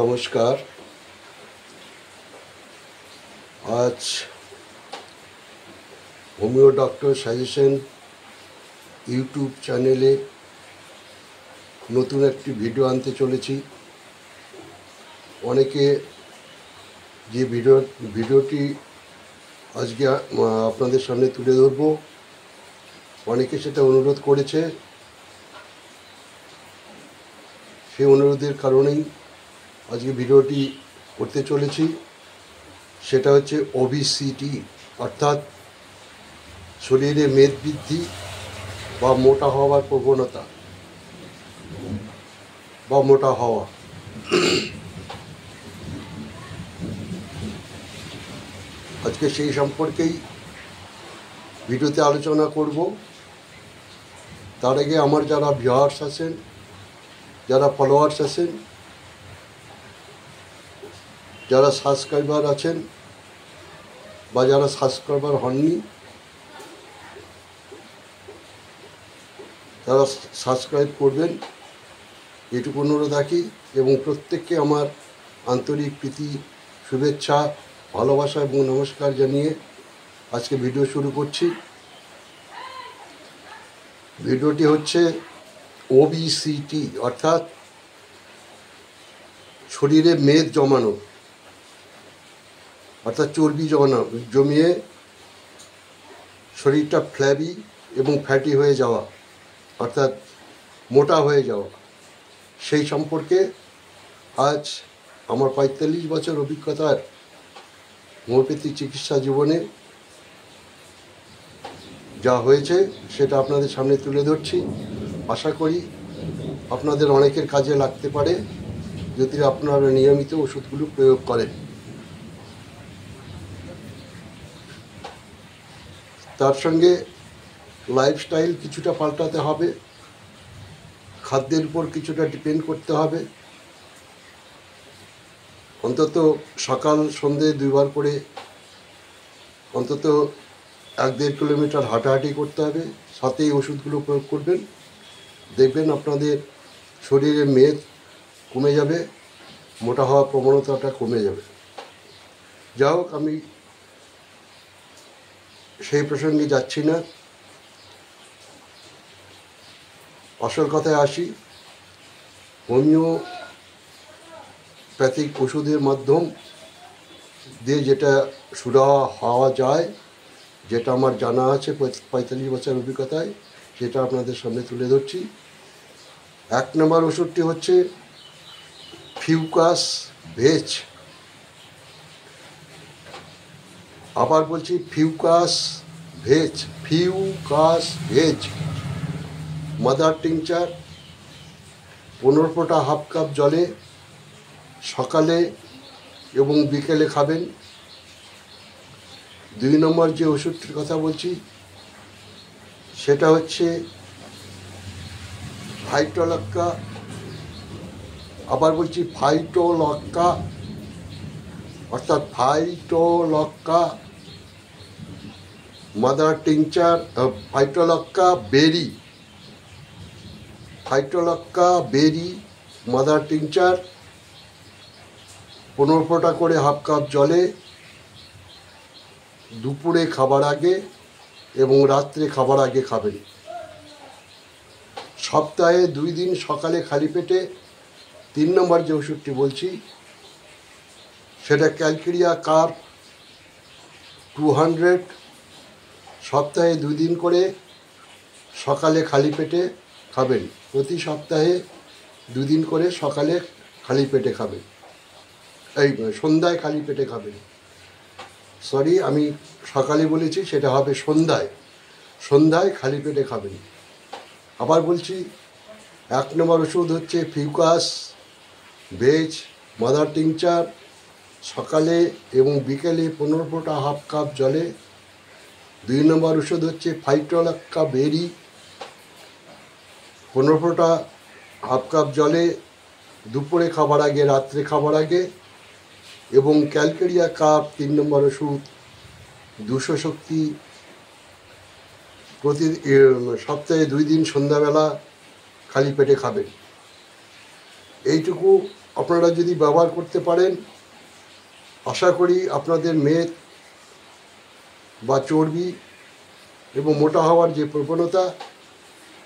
নমস্কার। আজ homeo doctor suggestion YouTube চ্যানেলে নতুন একটি ভিডিও আনতে চলেছি। অনেকে যে ভিডিওটি আজকে আপনাদের সামনে তুলে ধরব, অনেকে সেটা অনুরোধ করেছে। সেই অনুরোধের কারণেই আজকে ভিডিওটি করতে চলেছি। সেটা হচ্ছে ওবিসিটি, অর্থাৎ শরীরে মেদ বৃদ্ধি বা মোটা হওয়ার প্রবণতা বা মোটা হওয়া। আজকে সেই সম্পর্কেই ভিডিওতে আলোচনা করব। তার আগে আমার যারা ভিউয়ার্স আছেন, যারা ফলোয়ার্স আছেন, যারা সাবস্ক্রাইবার আছেন বা যারা সাবস্ক্রাইবার হননি, তারা সাবস্ক্রাইব করবেন, এটুকু অনুরোধ রাখি। এবং প্রত্যেককে আমার আন্তরিক প্রীতি, শুভেচ্ছা, ভালোবাসা এবং নমস্কার জানিয়ে আজকে ভিডিও শুরু করছি। ভিডিওটি হচ্ছে ওবিসিটি, অর্থাৎ শরীরে মেদ জমানো, অর্থাৎ চর্বি জমিয়ে শরীরটা ফ্ল্যাবি এবং ফ্যাটি হয়ে যাওয়া, অর্থাৎ মোটা হয়ে যাওয়া। সেই সম্পর্কে আজ আমার ৪৫ বছর অভিজ্ঞতার হোমিওপ্যাথি চিকিৎসা জীবনে যা হয়েছে সেটা আপনাদের সামনে তুলে ধরছি। আশা করি আপনাদের অনেকের কাজে লাগতে পারে যদি আপনারা নিয়মিত ওষুধগুলো প্রয়োগ করেন। তার সঙ্গে লাইফস্টাইল কিছুটা পাল্টাতে হবে, খাদ্যের উপর কিছুটা ডিপেন্ড করতে হবে। অন্তত সকাল সন্ধে 2 বার করে অন্তত 1-1.5 কিলোমিটার হাঁটাহাঁটি করতে হবে, সাথে এই ওষুধগুলো প্রয়োগ করবেন। দেখবেন আপনাদের শরীরে মেদ কমে যাবে, মোটা হওয়ার প্রবণতাটা কমে যাবে। যা হোক, আমি সেই প্রসঙ্গে যাচ্ছি না, আসল কথায় আসি। হোমিওপ্যাথিক ওষুধের মাধ্যম দিয়ে যেটা সুরাহা হওয়া যায়, যেটা আমার জানা আছে 45 বছর অভিজ্ঞতায়, সেটা আপনাদের সামনে তুলে ধরছি। 1 নম্বর ওষুধটি হচ্ছে ফিউকাস ভেজ। আবার বলছি, ফিউকাস ভেজ মাদার টিংচার 15 ফোঁটা হাফ কাপ জলে সকালে এবং বিকেলে খাবেন। 2 নম্বর যে ওষুধটির কথা বলছি সেটা হচ্ছে ফাইটোলক্কা। আবার বলছি ফাইটোলক্কা, অর্থাৎ Phytolacca mother tincture, Phytolacca berry mother tincture 15 ফোঁটা করে হাফ কাপ জলে দুপুরে খাবার আগে এবং রাত্রে খাবার আগে খাবেন। সপ্তাহে 2 দিন সকালে খালি পেটে। 3 নম্বর যে ওষুধটি বলছি সেটা ক্যালকেরিয়া কার্প 200, সপ্তাহে 2 দিন করে সকালে খালি পেটে খাবেন। প্রতি সপ্তাহে 2 দিন করে সকালে খালি পেটে খাবেন, সন্ধ্যায় খালি পেটে খাবেন। সরি, আমি সকালে বলেছি, সেটা হবে সন্ধ্যায় খালি পেটে খাবেন। আবার বলছি, 1 নম্বর ওষুধ হচ্ছে ফিউকাস ভেজ মাদার টিংচার সকালে এবং বিকেলে 15 ফোঁটা হাফ কাপ জলে। 2 নম্বর ওষুধ হচ্ছে ফাইটোলক্কা বেরি 15 ফোঁটা হাফ কাপ জলে দুপুরে খাবার আগে, রাত্রে খাবার আগে। এবং ক্যালকেরিয়া কার্প 3 নম্বর ওষুধ 200 শক্তি প্রতি সপ্তাহে 2 দিন সন্ধ্যাবেলা খালি পেটে খাবেন। এইটুকু আপনারা যদি ব্যবহার করতে পারেন, আশা করি আপনাদের মেদ বা চর্বি এবং মোটা হওয়ার যে প্রবণতা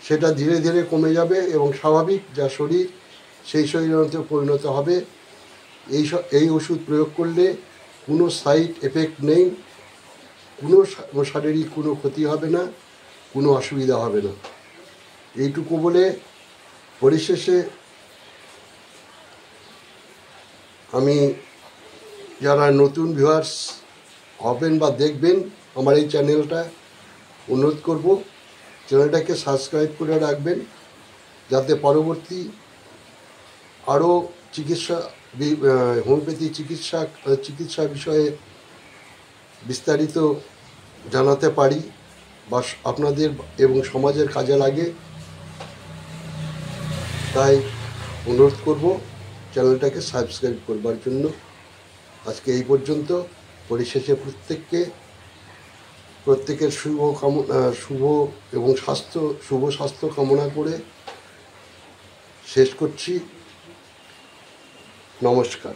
সেটা ধীরে ধীরে কমে যাবে এবং স্বাভাবিক যা শরীর সেই শরীরে পরিণত হবে। এই ওষুধ প্রয়োগ করলে কোনো সাইড এফেক্ট নেই, কোনো শারীরিক কোনো ক্ষতি হবে না, কোনো অসুবিধা হবে না। এইটুকু বলে পরিশেষে আমি যারা নতুন ভিউয়ার্স হবেন বা দেখবেন আমার এই চ্যানেলটা, অনুরোধ করব চ্যানেলটাকে সাবস্ক্রাইব করে রাখবেন, যাতে পরবর্তী আরও হোমিওপ্যাথি চিকিৎসা বিষয়ে বিস্তারিত জানাতে পারি বা আপনাদের এবং সমাজের কাজে লাগে। তাই অনুরোধ করব চ্যানেলটাকে সাবস্ক্রাইব করবার জন্য। আজকে এই পর্যন্ত। পরিশেষে প্রত্যেকের শুভ এবং শুভ স্বাস্থ্য কামনা করে শেষ করছি। নমস্কার।